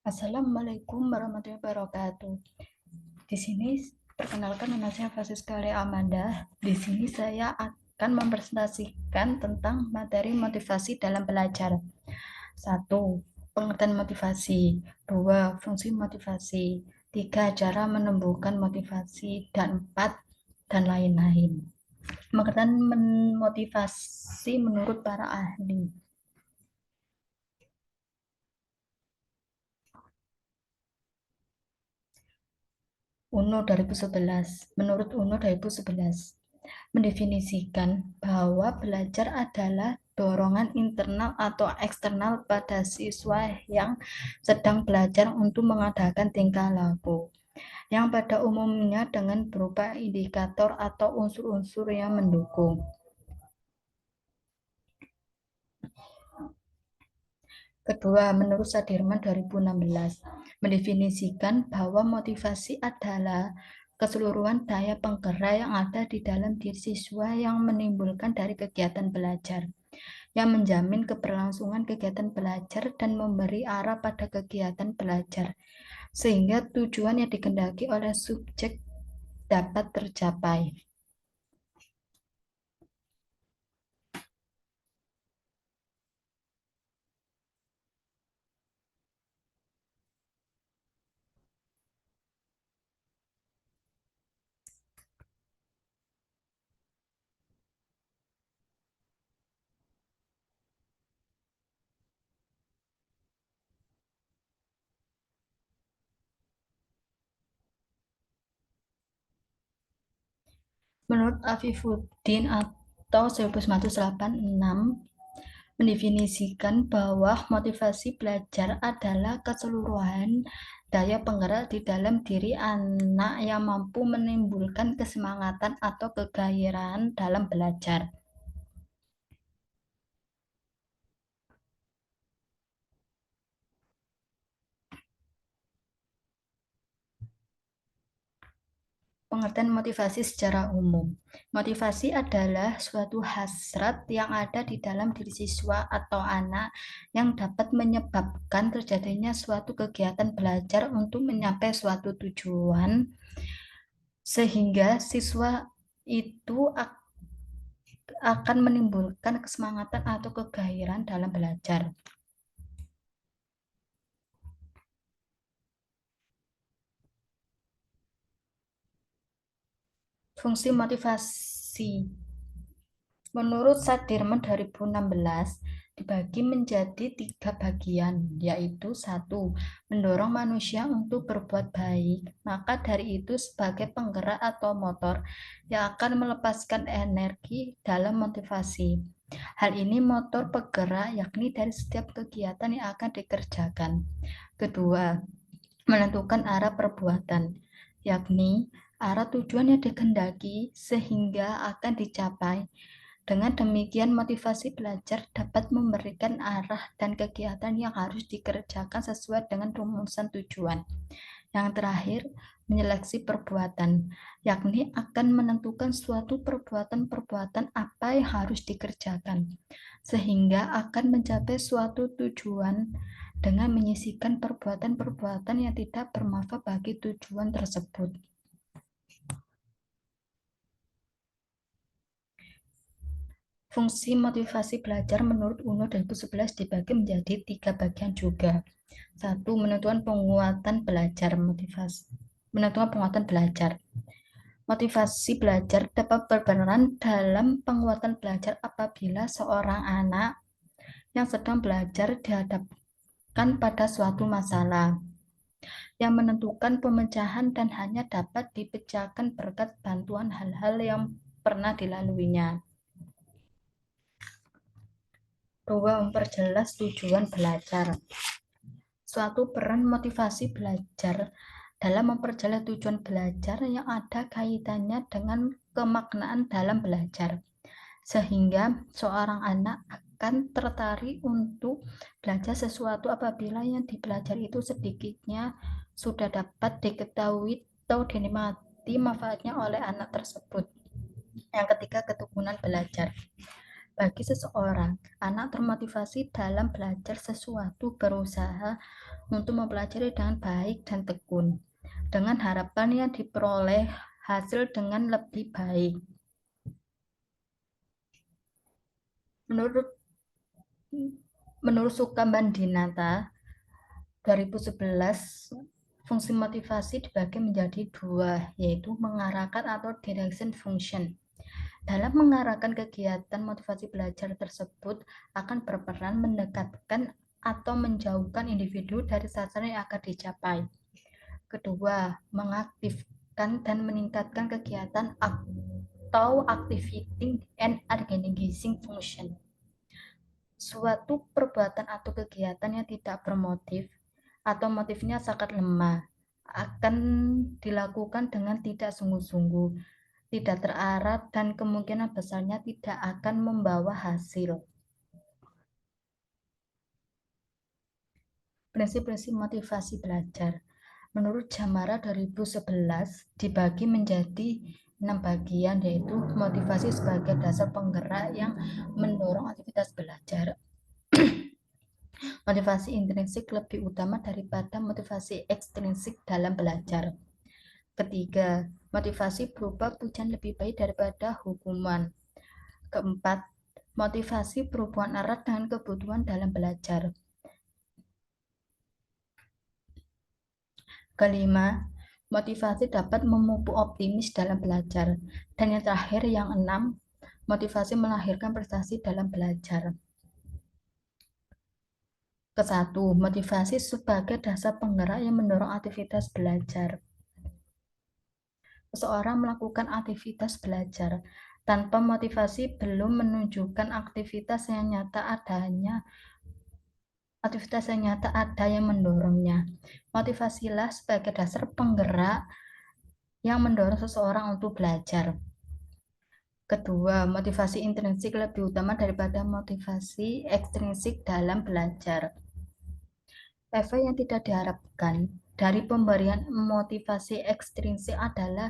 Assalamualaikum warahmatullahi wabarakatuh. Di sini perkenalkan nama saya Francisca Amanda. Di sini saya akan mempresentasikan tentang materi motivasi dalam belajar. 1. Pengertian motivasi. 2. Fungsi motivasi. 3. Cara menumbuhkan motivasi. Dan 4. Dan lain-lain. Pengertian motivasi menurut para ahli. UNO 2011. Menurut UNO 2011, mendefinisikan bahwa belajar adalah dorongan internal atau eksternal pada siswa yang sedang belajar untuk mengadakan tingkah laku, yang pada umumnya dengan berupa indikator atau unsur-unsur yang mendukung. Kedua, menurut Sudirman 2016, mendefinisikan bahwa motivasi adalah keseluruhan daya penggerak yang ada di dalam diri siswa yang menimbulkan dari kegiatan belajar, yang menjamin keberlangsungan kegiatan belajar dan memberi arah pada kegiatan belajar, sehingga tujuan yang dikehendaki oleh subjek dapat tercapai. Menurut Afifuddin atau 1986, mendefinisikan bahwa motivasi belajar adalah keseluruhan daya penggerak di dalam diri anak yang mampu menimbulkan kesemangatan atau kegairahan dalam belajar. Pengertian motivasi secara umum. Motivasi adalah suatu hasrat yang ada di dalam diri siswa atau anak yang dapat menyebabkan terjadinya suatu kegiatan belajar untuk mencapai suatu tujuan, sehingga siswa itu akan menimbulkan kesemangatan atau kegairahan dalam belajar. Fungsi motivasi menurut Sudirman 2016 dibagi menjadi 3 bagian, yaitu 1. Mendorong manusia untuk berbuat baik, maka dari itu sebagai penggerak atau motor yang akan melepaskan energi dalam motivasi. Hal ini motor penggerak yakni dari setiap kegiatan yang akan dikerjakan. Kedua, menentukan arah perbuatan, yakni arah tujuan yang dikehendaki sehingga akan dicapai. Dengan demikian, motivasi belajar dapat memberikan arah dan kegiatan yang harus dikerjakan sesuai dengan rumusan tujuan. Yang terakhir, menyeleksi perbuatan, yakni akan menentukan suatu perbuatan-perbuatan apa yang harus dikerjakan, sehingga akan mencapai suatu tujuan dengan menyisihkan perbuatan-perbuatan yang tidak bermanfaat bagi tujuan tersebut. Fungsi motivasi belajar menurut UNO 2011 dibagi menjadi 3 bagian juga. 1. Menentukan penguatan belajar. Menentukan penguatan belajar. Motivasi belajar dapat berperan dalam penguatan belajar apabila seorang anak yang sedang belajar dihadapkan pada suatu masalah yang menentukan pemecahan dan hanya dapat dipecahkan berkat bantuan hal-hal yang pernah dilaluinya. 2. Memperjelas tujuan belajar. Suatu peran motivasi belajar dalam memperjelas tujuan belajar yang ada kaitannya dengan kemaknaan dalam belajar, sehingga seorang anak akan tertarik untuk belajar sesuatu apabila yang dipelajari itu sedikitnya sudah dapat diketahui atau dinikmati manfaatnya oleh anak tersebut. Yang ketiga, ketekunan belajar. Bagi seseorang, anak termotivasi dalam belajar sesuatu berusaha untuk mempelajari dengan baik dan tekun, dengan harapan yang diperoleh hasil dengan lebih baik. Menurut menurut Sukambandinata 2011, fungsi motivasi dibagi menjadi dua, yaitu mengarahkan atau direction function. Dalam mengarahkan kegiatan, motivasi belajar tersebut akan berperan mendekatkan atau menjauhkan individu dari sasaran yang akan dicapai. Kedua, mengaktifkan dan meningkatkan kegiatan atau activating and organizing function. Suatu perbuatan atau kegiatan yang tidak bermotif atau motifnya sangat lemah akan dilakukan dengan tidak sungguh-sungguh, tidak terarah, dan kemungkinan besarnya tidak akan membawa hasil. Prinsip-prinsip motivasi belajar menurut Jamara 2011 dibagi menjadi 6 bagian, yaitu motivasi sebagai dasar penggerak yang mendorong aktivitas belajar. Motivasi intrinsik lebih utama daripada motivasi ekstrinsik dalam belajar. Ketiga, motivasi berupa pujian lebih baik daripada hukuman. Keempat, motivasi berhubungan erat dengan kebutuhan dalam belajar. Kelima, motivasi dapat memupuk optimis dalam belajar. Dan yang terakhir, yang enam, motivasi melahirkan prestasi dalam belajar. Kesatu, motivasi sebagai dasar penggerak yang mendorong aktivitas belajar. Seseorang melakukan aktivitas belajar tanpa motivasi belum menunjukkan aktivitas yang nyata ada yang mendorongnya. Motivasilah sebagai dasar penggerak yang mendorong seseorang untuk belajar. Kedua, motivasi intrinsik lebih utama daripada motivasi ekstrinsik dalam belajar. Efek yang tidak diharapkan dari pemberian motivasi ekstrinsik adalah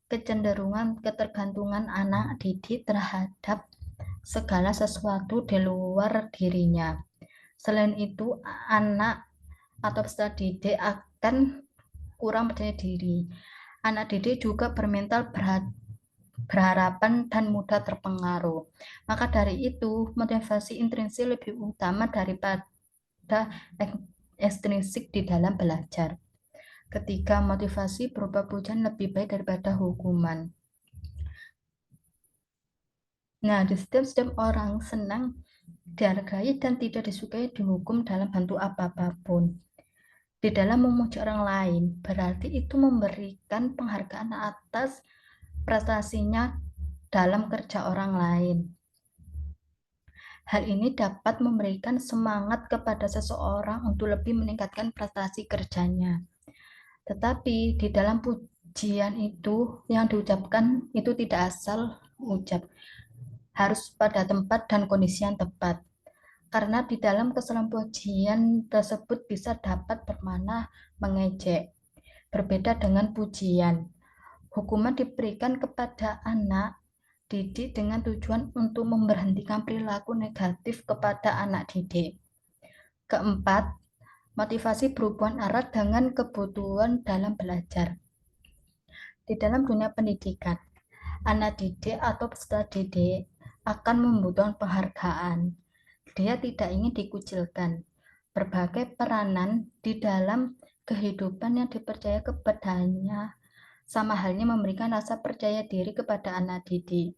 kecenderungan ketergantungan anak didik terhadap segala sesuatu di luar dirinya. Selain itu, anak atau peserta didik akan kurang percaya diri. Anak didik juga bermental berharapan dan mudah terpengaruh. Maka dari itu, motivasi intrinsik lebih utama daripada ekstrinsik di dalam belajar. Ketiga, motivasi berupa pujian lebih baik daripada hukuman. Nah, di setiap orang senang dihargai dan tidak disukai dihukum dalam bentuk apapun. Di dalam memuji orang lain, berarti itu memberikan penghargaan atas prestasinya dalam kerja orang lain. Hal ini dapat memberikan semangat kepada seseorang untuk lebih meningkatkan prestasi kerjanya. Tetapi di dalam pujian itu yang diucapkan itu tidak asal ucap, harus pada tempat dan kondisi yang tepat. Karena di dalam kesalahan pujian tersebut bisa dapat bermakna mengejek. Berbeda dengan pujian, hukuman diberikan kepada anak didik dengan tujuan untuk memberhentikan perilaku negatif kepada anak didik. Keempat, motivasi berhubungan erat dengan kebutuhan dalam belajar. Di dalam dunia pendidikan, anak didik atau peserta didik akan membutuhkan penghargaan. Dia tidak ingin dikucilkan. Berbagai peranan di dalam kehidupan yang dipercaya kepadanya sama halnya memberikan rasa percaya diri kepada anak didik.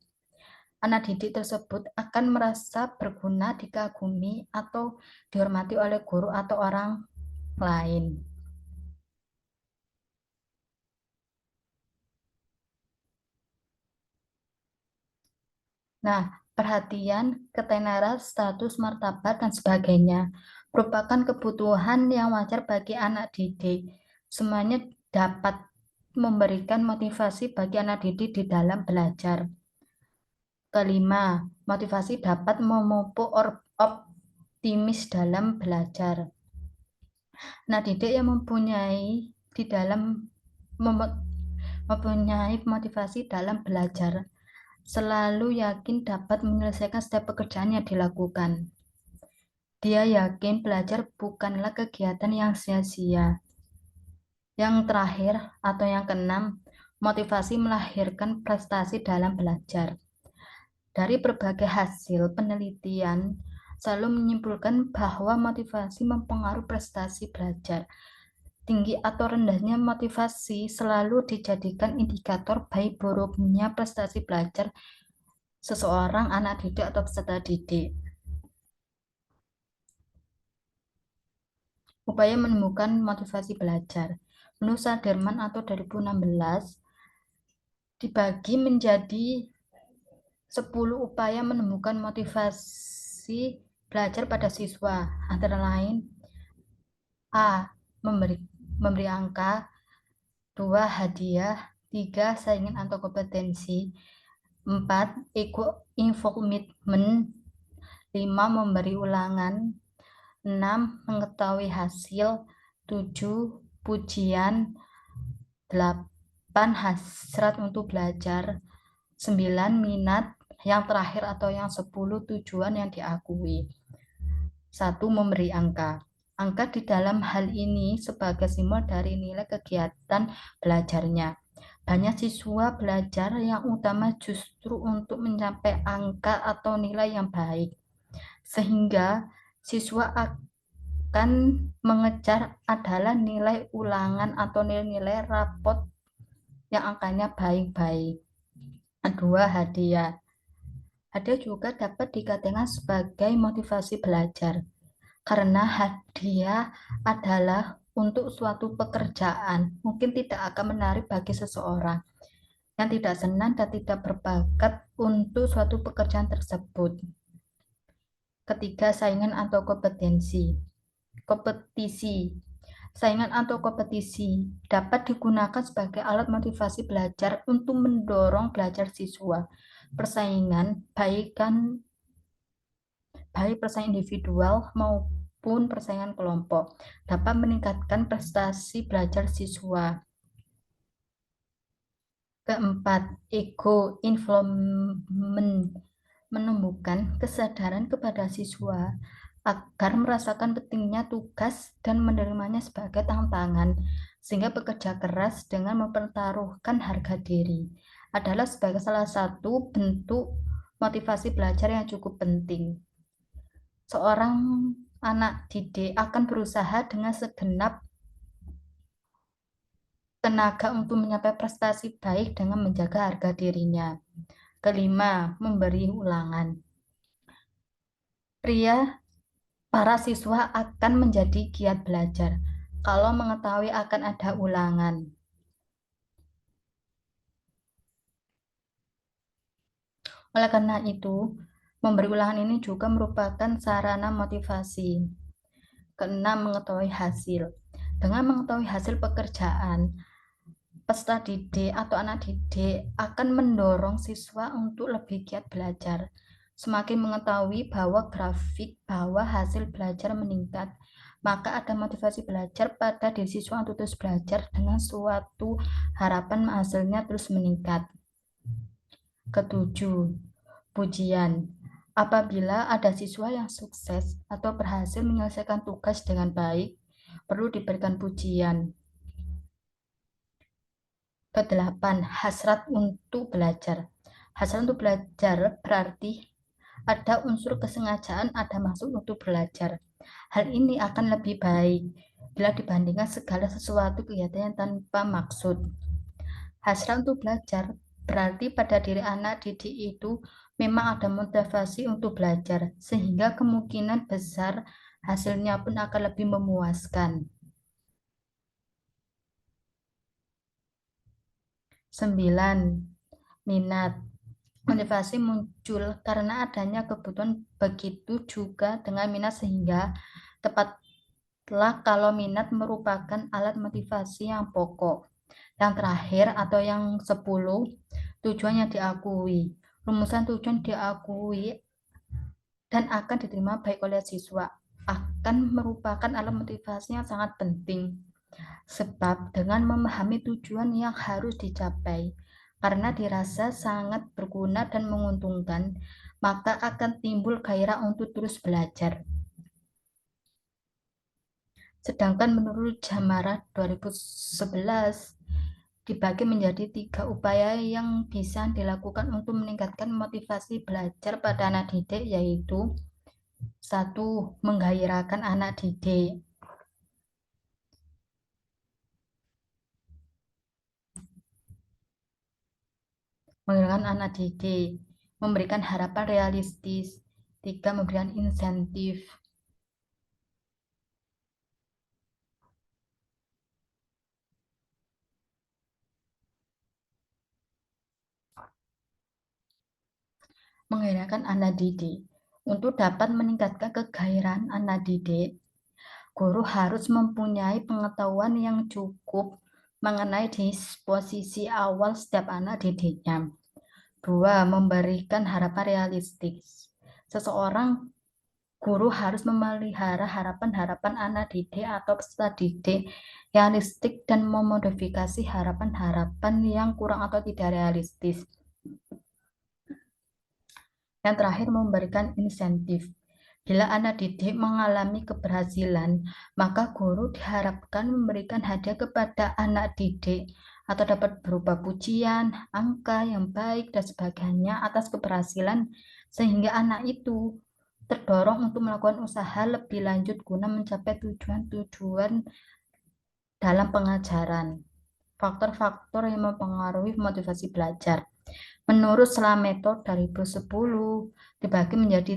Anak didik tersebut akan merasa berguna, dikagumi, atau dihormati oleh guru atau orang lain. Nah, perhatian, ketenaran, status, martabat, dan sebagainya merupakan kebutuhan yang wajar bagi anak didik. Semuanya dapat memberikan motivasi bagi anak didik di dalam belajar. Kelima, motivasi dapat memupuk optimis dalam belajar. Anak didik yang mempunyai motivasi dalam belajar selalu yakin dapat menyelesaikan setiap pekerjaan yang dilakukan. Dia yakin belajar bukanlah kegiatan yang sia-sia. Yang terakhir atau yang keenam, motivasi melahirkan prestasi dalam belajar. Dari berbagai hasil penelitian, selalu menyimpulkan bahwa motivasi mempengaruhi prestasi belajar. Tinggi atau rendahnya motivasi selalu dijadikan indikator baik buruknya prestasi belajar seseorang, anak didik, atau peserta didik. Upaya menemukan motivasi belajar. Menurut Saderman atau 2016, dibagi menjadi 10 upaya menemukan motivasi belajar pada siswa, antara lain A. Memberi angka, 2. Hadiah, 3. Saingan atau kompetensi, 4. Ego involvement, 5. Memberi ulangan, 6. Mengetahui hasil, 7. Pujian, 8. Hasrat untuk belajar, 9. Minat, yang terakhir atau yang 10. Tujuan yang diakui. 1. Memberi angka. Angka di dalam hal ini sebagai simbol dari nilai kegiatan belajarnya. Banyak siswa belajar yang utama justru untuk mencapai angka atau nilai yang baik, sehingga siswa akan mengejar adalah nilai ulangan atau nilai-nilai rapot yang angkanya baik-baik. Kedua, hadiah. Hadiah juga dapat dikatakan sebagai motivasi belajar, karena hadiah adalah untuk suatu pekerjaan mungkin tidak akan menarik bagi seseorang yang tidak senang dan tidak berbakat untuk suatu pekerjaan tersebut. Ketiga, saingan atau kompetisi. Saingan atau kompetisi dapat digunakan sebagai alat motivasi belajar untuk mendorong belajar siswa. Persaingan baik persaingan individual maupun persaingan kelompok dapat meningkatkan prestasi belajar siswa. Keempat, ego involvement menumbuhkan kesadaran kepada siswa agar merasakan pentingnya tugas dan menerimanya sebagai tantangan, sehingga bekerja keras dengan mempertaruhkan harga diri adalah sebagai salah satu bentuk motivasi belajar yang cukup penting. Seorang anak didik akan berusaha dengan segenap tenaga untuk mencapai prestasi baik dengan menjaga harga dirinya. Kelima, memberi ulangan. Para siswa akan menjadi giat belajar kalau mengetahui akan ada ulangan. Oleh karena itu, memberi ulangan ini juga merupakan sarana motivasi. Keenam, mengetahui hasil. Dengan mengetahui hasil pekerjaan, peserta didik atau anak didik akan mendorong siswa untuk lebih giat belajar. Semakin mengetahui bahwa grafik bahwa hasil belajar meningkat, maka ada motivasi belajar pada diri siswa untuk terus belajar dengan suatu harapan hasilnya terus meningkat. Ketujuh, pujian. Apabila ada siswa yang sukses atau berhasil menyelesaikan tugas dengan baik, perlu diberikan pujian. Kedelapan, hasrat untuk belajar. Hasrat untuk belajar berarti ada unsur kesengajaan, ada maksud untuk belajar. Hal ini akan lebih baik bila dibandingkan segala sesuatu kegiatan yang tanpa maksud. Hasrat untuk belajar berarti pada diri anak didik itu memang ada motivasi untuk belajar, sehingga kemungkinan besar hasilnya pun akan lebih memuaskan. 9. Minat. Motivasi muncul karena adanya kebutuhan, begitu juga dengan minat, sehingga tepatlah kalau minat merupakan alat motivasi yang pokok. Yang terakhir atau yang 10, tujuan yang diakui. Rumusan tujuan diakui dan akan diterima baik oleh siswa akan merupakan alat motivasi yang sangat penting. Sebab dengan memahami tujuan yang harus dicapai, Karena dirasa sangat berguna dan menguntungkan, maka akan timbul gairah untuk terus belajar. Sedangkan menurut Jamarah 2011, dibagi menjadi 3 upaya yang bisa dilakukan untuk meningkatkan motivasi belajar pada anak didik, yaitu 1. Menggairahkan anak didik. Menggairahkan anak didik, memberikan harapan realistis. 3. Memberikan insentif. Menggairahkan anak didik. Untuk dapat meningkatkan kegairahan anak didik, guru harus mempunyai pengetahuan yang cukup mengenai disposisi awal setiap anak didiknya. 2. Memberikan harapan realistis. Seseorang guru harus memelihara harapan-harapan anak didik atau peserta didik realistik dan memodifikasi harapan-harapan yang kurang atau tidak realistis. Yang terakhir, memberikan insentif. Bila anak didik mengalami keberhasilan, maka guru diharapkan memberikan hadiah kepada anak didik atau dapat berupa pujian, angka yang baik, dan sebagainya atas keberhasilan, sehingga anak itu terdorong untuk melakukan usaha lebih lanjut guna mencapai tujuan-tujuan dalam pengajaran. Faktor-faktor yang mempengaruhi motivasi belajar. Menurut Slameto 2010, dibagi menjadi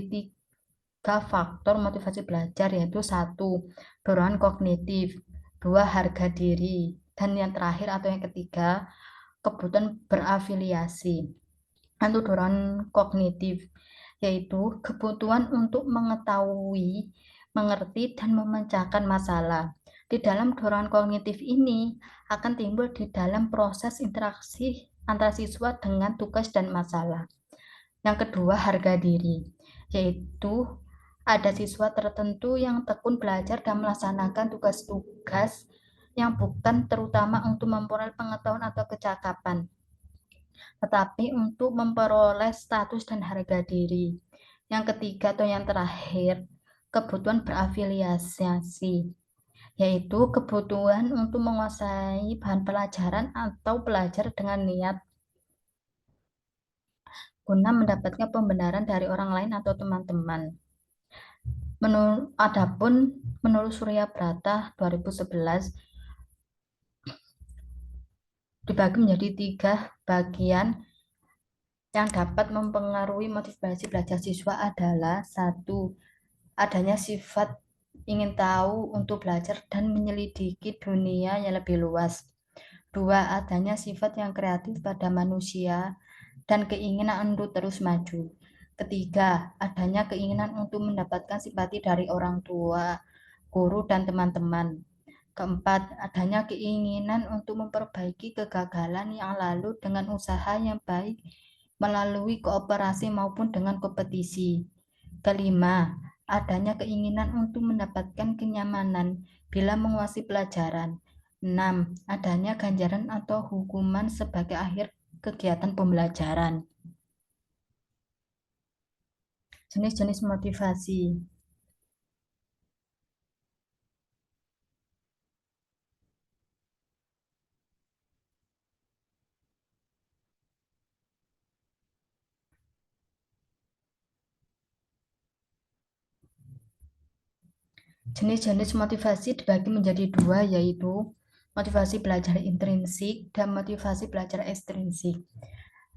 3 faktor motivasi belajar, yaitu 1. Dorongan kognitif, 2. Harga diri, dan yang terakhir atau yang ketiga, kebutuhan berafiliasi. Untuk dorongan kognitif, yaitu kebutuhan untuk mengetahui, mengerti, dan memecahkan masalah. Di dalam dorongan kognitif ini akan timbul di dalam proses interaksi antara siswa dengan tugas dan masalah. Yang kedua, harga diri, yaitu ada siswa tertentu yang tekun belajar dan melaksanakan tugas-tugas yang bukan terutama untuk memperoleh pengetahuan atau kecakapan, tetapi untuk memperoleh status dan harga diri. Yang ketiga atau yang terakhir, kebutuhan berafiliasi, yaitu kebutuhan untuk menguasai bahan pelajaran atau belajar dengan niat guna mendapatkan pembenaran dari orang lain atau teman-teman. Menurut Surya Brata 2011, dibagi menjadi 3 bagian yang dapat mempengaruhi motivasi belajar siswa adalah 1. Adanya sifat ingin tahu untuk belajar dan menyelidiki dunia yang lebih luas. 2. Adanya sifat yang kreatif pada manusia dan keinginan untuk terus maju. Ketiga, adanya keinginan untuk mendapatkan simpati dari orang tua, guru, dan teman-teman. Keempat, adanya keinginan untuk memperbaiki kegagalan yang lalu dengan usaha yang baik melalui kooperasi maupun dengan kompetisi. Kelima, adanya keinginan untuk mendapatkan kenyamanan bila menguasai pelajaran. 6. Adanya ganjaran atau hukuman sebagai akhir kegiatan pembelajaran. Jenis-jenis motivasi. Jenis-jenis motivasi dibagi menjadi 2, yaitu motivasi belajar intrinsik dan motivasi belajar ekstrinsik.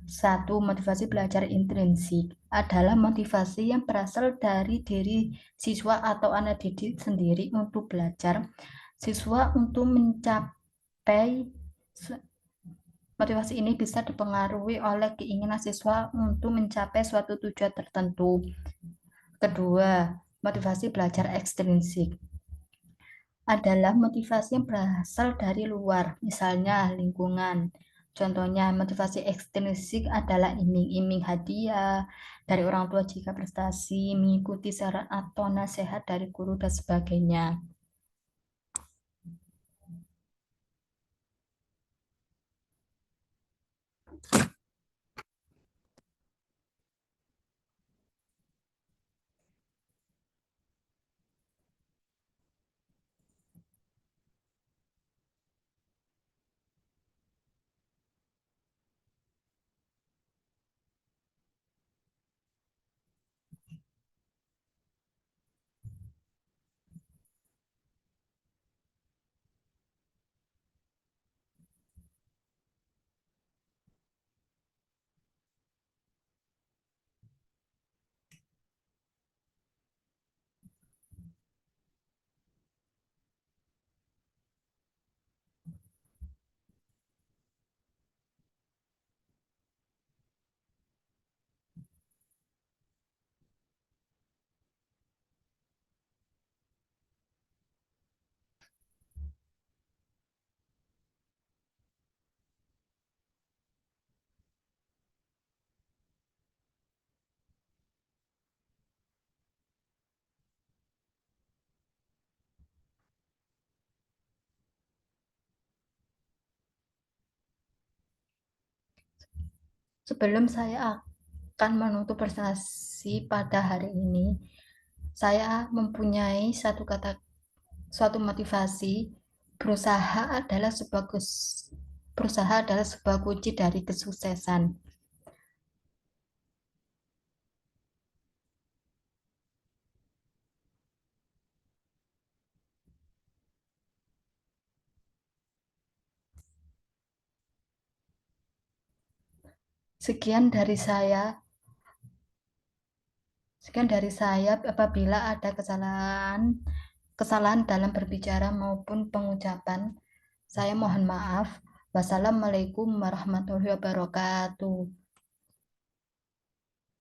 1. Motivasi belajar intrinsik adalah motivasi yang berasal dari diri siswa atau anak didik sendiri untuk belajar. Siswa untuk mencapai motivasi ini bisa dipengaruhi oleh keinginan siswa untuk mencapai suatu tujuan tertentu. Kedua, motivasi belajar ekstrinsik adalah motivasi yang berasal dari luar, misalnya lingkungan. Contohnya, motivasi ekstrinsik adalah iming-iming hadiah dari orang tua jika prestasi, mengikuti saran atau nasihat dari guru, dan sebagainya. Sebelum saya akan menutup presentasi pada hari ini, saya mempunyai suatu motivasi. Berusaha adalah sebuah kunci dari kesuksesan. Sekian dari saya. Sekian dari saya. Apabila ada kesalahan dalam berbicara maupun pengucapan, saya mohon maaf. Wassalamualaikum warahmatullahi wabarakatuh.